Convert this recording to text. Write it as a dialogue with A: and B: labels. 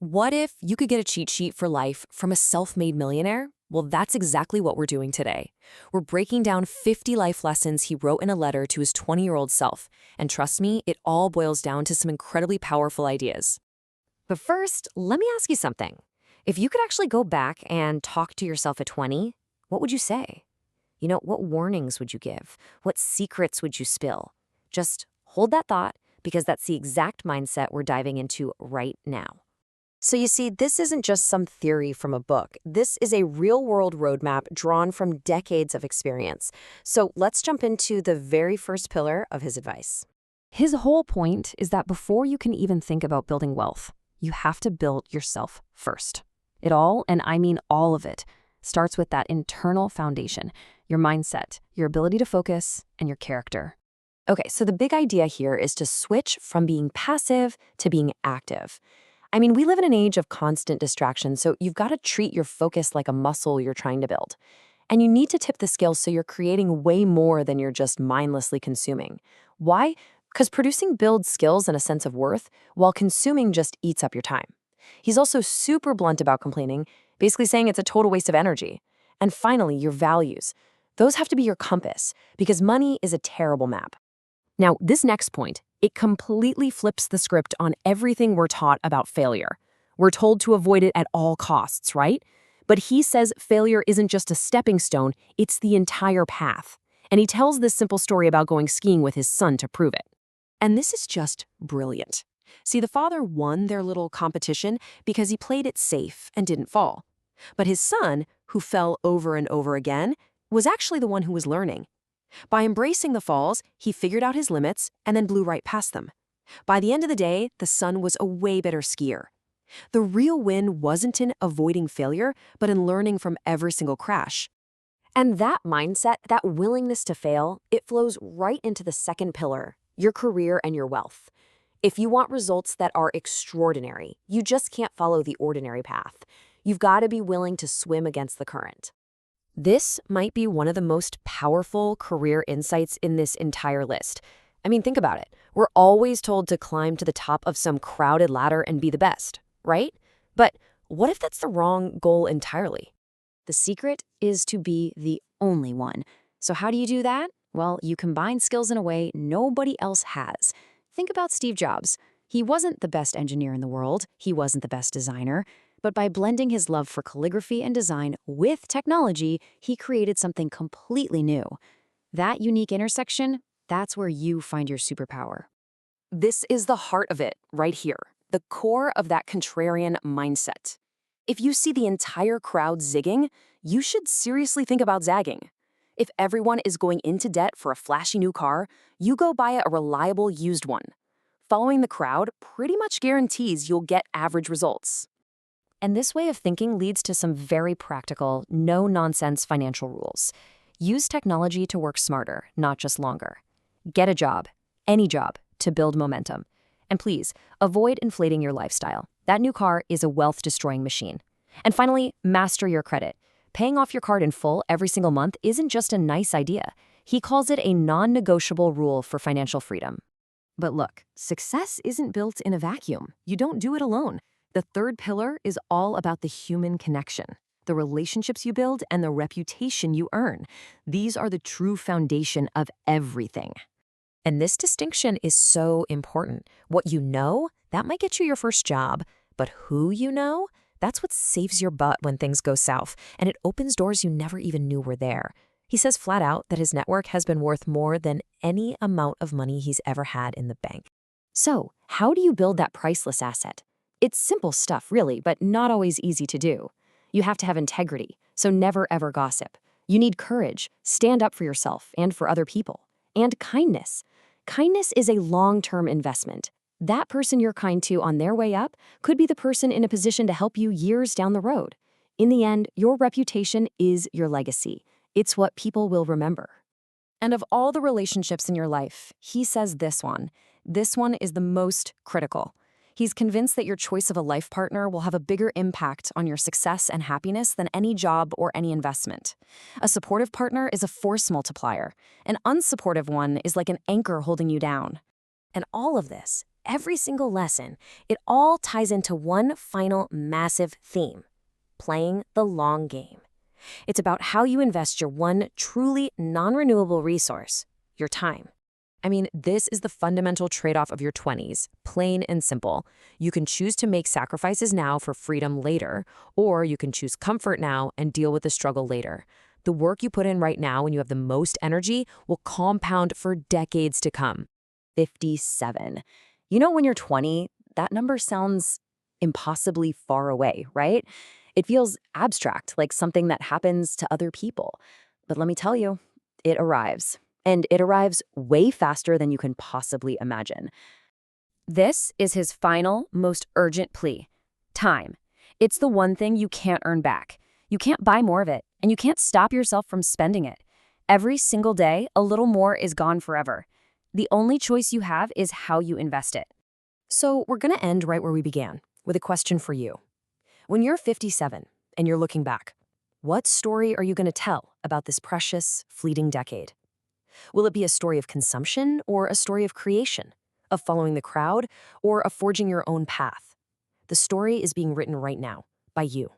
A: What if you could get a cheat sheet for life from a self-made millionaire? Well, that's exactly what we're doing today. We're breaking down 50 life lessons he wrote in a letter to his 20-year-old self. And trust me, it all boils down to some incredibly powerful ideas. But first, let me ask you something. If you could actually go back and talk to yourself at 20, what would you say? What warnings would you give? What secrets would you spill? Just hold that thought, because that's the exact mindset we're diving into right now. So you see, this isn't just some theory from a book. This is a real-world roadmap drawn from decades of experience. So let's jump into the very first pillar of his advice. His whole point is that before you can even think about building wealth, you have to build yourself first. It all, and I mean all of it, starts with that internal foundation, your mindset, your ability to focus, and your character. Okay, so the big idea here is to switch from being passive to being active. We live in an age of constant distraction, so you've got to treat your focus like a muscle you're trying to build. And you need to tip the scales so you're creating way more than you're just mindlessly consuming. Why? Because producing builds skills and a sense of worth, while consuming just eats up your time. He's also super blunt about complaining, basically saying it's a total waste of energy. And finally, your values. Those have to be your compass, because money is a terrible map. Now, this next point, it completely flips the script on everything we're taught about failure. We're told to avoid it at all costs, right? But he says failure isn't just a stepping stone, it's the entire path. And he tells this simple story about going skiing with his son to prove it. And this is just brilliant. See, the father won their little competition because he played it safe and didn't fall. But his son, who fell over and over again, was actually the one who was learning. By embracing the falls, he figured out his limits and then blew right past them. By the end of the day, the son was a way better skier. The real win wasn't in avoiding failure, but in learning from every single crash. And that mindset, that willingness to fail, it flows right into the second pillar, your career and your wealth. If you want results that are extraordinary, you just can't follow the ordinary path. You've got to be willing to swim against the current. This might be one of the most powerful career insights in this entire list. Think about it. We're always told to climb to the top of some crowded ladder and be the best, right? But what if that's the wrong goal entirely? The secret is to be the only one. So how do you do that? Well, you combine skills in a way nobody else has. Think about Steve Jobs. He wasn't the best engineer in the world. He wasn't the best designer. But by blending his love for calligraphy and design with technology, he created something completely new. That unique intersection, that's where you find your superpower. This is the heart of it, right here, the core of that contrarian mindset. If you see the entire crowd zigging, you should seriously think about zagging. If everyone is going into debt for a flashy new car, you go buy a reliable used one. Following the crowd pretty much guarantees you'll get average results. And this way of thinking leads to some very practical, no-nonsense financial rules. Use technology to work smarter, not just longer. Get a job, any job, to build momentum. And please, avoid inflating your lifestyle. That new car is a wealth-destroying machine. And finally, master your credit. Paying off your card in full every single month isn't just a nice idea. He calls it a non-negotiable rule for financial freedom. But look, success isn't built in a vacuum. You don't do it alone. The third pillar is all about the human connection, the relationships you build, and the reputation you earn. These are the true foundation of everything. And this distinction is so important. What you know, that might get you your first job, but who you know, that's what saves your butt when things go south, and it opens doors you never even knew were there. He says flat out that his network has been worth more than any amount of money he's ever had in the bank. So, how do you build that priceless asset? It's simple stuff, really, but not always easy to do. You have to have integrity, so never ever gossip. You need courage, stand up for yourself and for other people. And kindness. Kindness is a long-term investment. That person you're kind to on their way up could be the person in a position to help you years down the road. In the end, your reputation is your legacy. It's what people will remember. And of all the relationships in your life, he says this one is the most critical. He's convinced that your choice of a life partner will have a bigger impact on your success and happiness than any job or any investment. A supportive partner is a force multiplier. An unsupportive one is like an anchor holding you down. And all of this,
B: every single lesson, it all ties into one final massive theme: playing the long game. It's about how you invest your one truly non-renewable resource, your time.
A: I mean, this is the fundamental trade-off of your 20s, plain and simple. You can choose to make sacrifices now for freedom later, or you can choose comfort now and deal with the struggle later. The work you put in right now when you have the most energy will compound for decades to come.
C: 57. You know, when you're 20, that number sounds impossibly far away, right? It feels abstract, like something that happens to other people. But let me tell you, it arrives. And it arrives way faster than you can possibly imagine.
B: This is his final, most urgent plea: time. It's the one thing you can't earn back. You can't buy more of it, and you can't stop yourself from spending it. Every single day, a little more is gone forever. The only choice you have is how you invest it.
A: So we're going to end right where we began, with a question for you. When you're 57 and you're looking back, what story are you going to tell about this precious, fleeting decade? Will it be a story of consumption or a story of creation, of following the crowd or of forging your own path? The story is being written right now by you.